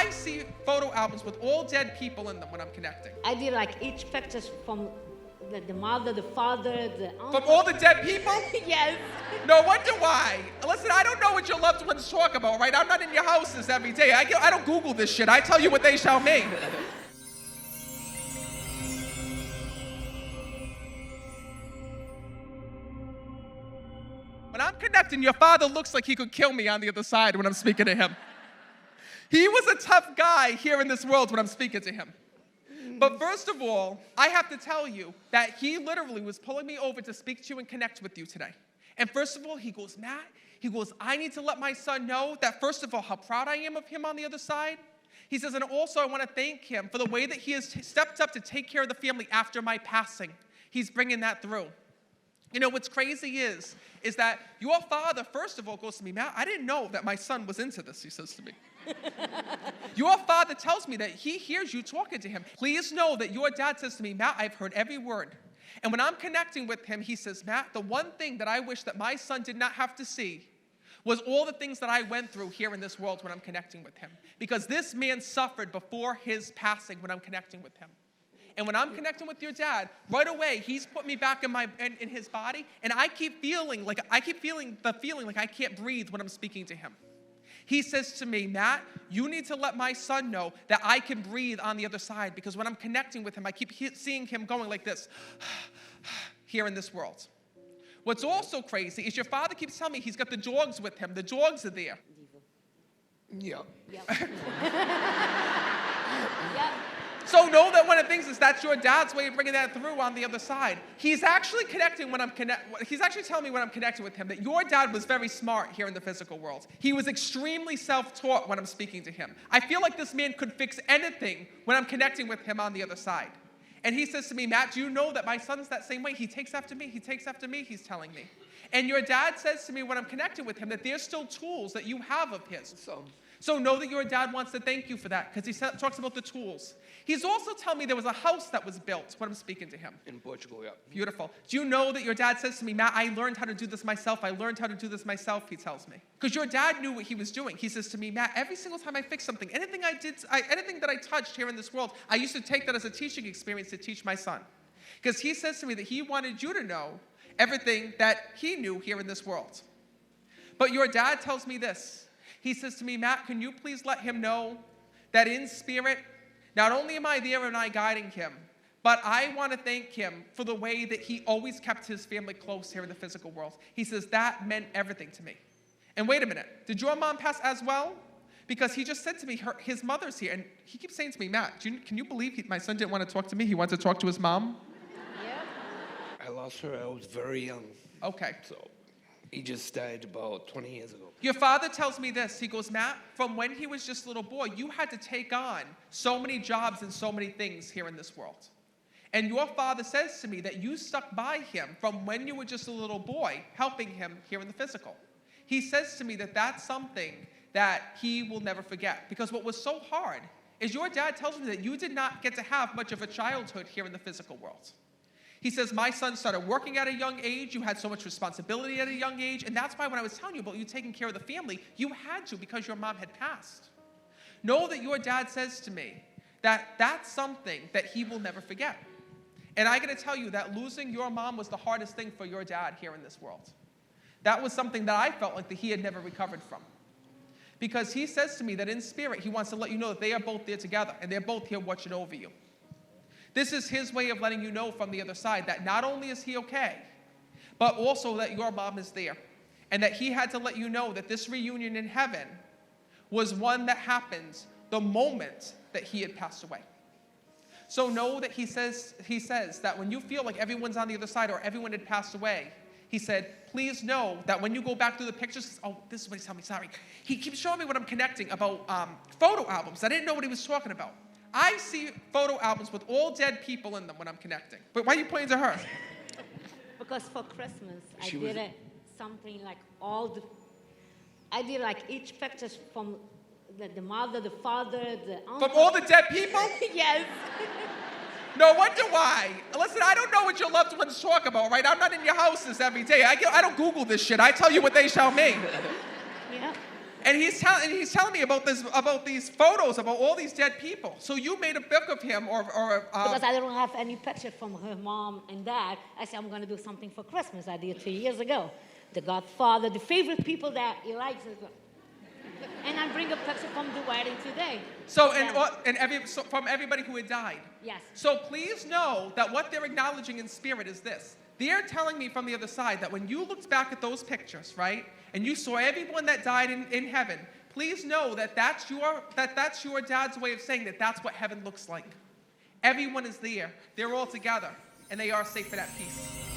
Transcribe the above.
I see photo albums with all dead people in them when I'm connecting. I did like each pictures from the mother, the father, the uncle. From all the dead people? Yes. No wonder why. Listen, I don't know what your loved ones talk about, right? I'm not in your houses every day. I don't Google this shit. I tell you what they shall mean. When I'm connecting, your father looks like he could kill me on the other side when I'm speaking to him. He was a tough guy here in this world when I'm speaking to him. But first of all, I have to tell you that he literally was pulling me over to speak to you and connect with you today. And first of all, he goes, Matt, I need to let my son know that first of all, how proud I am of him on the other side. He says, and also I want to thank him for the way that he has stepped up to take care of the family after my passing. He's bringing that through. You know, what's crazy is that your father, first of all, goes to me, Matt, I didn't know that my son was into this, he says to me. Your father tells me that he hears you talking to him. Please know that your dad says to me, Matt, I've heard every word. And when I'm connecting with him, he says, Matt, the one thing that I wish that my son did not have to see was all the things that I went through here in this world when I'm connecting with him. Because this man suffered before his passing when I'm connecting with him. And when I'm connecting with your dad, right away, he's put me back in his body, and I keep feeling like I can't breathe when I'm speaking to him. He says to me, Matt, you need to let my son know that I can breathe on the other side, because when I'm connecting with him, I keep seeing him going like this here in this world. What's also crazy is your father keeps telling me he's got the dogs with him. The dogs are there. Yep. So know that one of the things is that's your dad's way of bringing that through on the other side. He's actually connecting he's actually telling me when I'm connecting with him that your dad was very smart here in the physical world. He was extremely self-taught when I'm speaking to him. I feel like this man could fix anything when I'm connecting with him on the other side. And he says to me, Matt, do you know that my son's that same way? He takes after me, he's telling me. And your dad says to me when I'm connecting with him that there's still tools that you have of his. So know that your dad wants to thank you for that, because he talks about the tools. He's also telling me there was a house that was built when I'm speaking to him. In Portugal, yeah. Beautiful. Do you know that your dad says to me, Matt, I learned how to do this myself, he tells me. Because your dad knew what he was doing. He says to me, Matt, every single time I fix something, anything that I touched here in this world, I used to take that as a teaching experience to teach my son. Because he says to me that he wanted you to know everything that he knew here in this world. But your dad tells me this. He says to me, Matt, can you please let him know that in spirit, not only am I there and I guiding him, but I want to thank him for the way that he always kept his family close here in the physical world. He says that meant everything to me. And wait a minute, did your mom pass as well? Because he just said to me, his mother's here, and he keeps saying to me, Matt, can you believe my son didn't want to talk to me? He wanted to talk to his mom? Yeah. I lost her, I was very young. Okay. So he just died about 20 years ago. Your father tells me this. He goes, Matt, from when he was just a little boy, you had to take on so many jobs and so many things here in this world. And your father says to me that you stuck by him from when you were just a little boy, helping him here in the physical. He says to me that that's something that he will never forget. Because what was so hard is your dad tells me that you did not get to have much of a childhood here in the physical world. He says, my son started working at a young age. You had so much responsibility at a young age. And that's why when I was telling you about you taking care of the family, you had to because your mom had passed. Know that your dad says to me that that's something that he will never forget. And I got to tell you that losing your mom was the hardest thing for your dad here in this world. That was something that I felt like that he had never recovered from. Because he says to me that in spirit, he wants to let you know that they are both there together and they're both here watching over you. This is his way of letting you know from the other side that not only is he okay, but also that your mom is there. And that he had to let you know that this reunion in heaven was one that happened the moment that he had passed away. So know that he says that when you feel like everyone's on the other side or everyone had passed away, he said, please know that when you go back through the pictures, oh, this is what he's telling me, sorry. He keeps showing me what I'm connecting about photo albums. I didn't know what he was talking about. I see photo albums with all dead people in them when I'm connecting. But why are you pointing to her? Because for Christmas, I did something like I did like each pictures from the mother, the father, the uncle. From all the dead people? Yes. No wonder why. Listen, I don't know what your loved ones talk about, right? I'm not in your houses every day. I don't Google this shit. I tell you what they shall mean. Yeah. And he's telling me about these photos, about all these dead people. So you made a book of him, because I don't have any picture from her mom and dad. I said, I'm going to do something for Christmas. I did 2 years ago. The Godfather, the favorite people that he likes. And I bring a picture from the wedding today. So, from everybody who had died. Yes. So please know that what they're acknowledging in spirit is this. They're telling me from the other side that when you looked back at those pictures, right, and you saw everyone that died in heaven, please know that that's your dad's way of saying that that's what heaven looks like. Everyone is there. They're all together, and they are safe and at peace.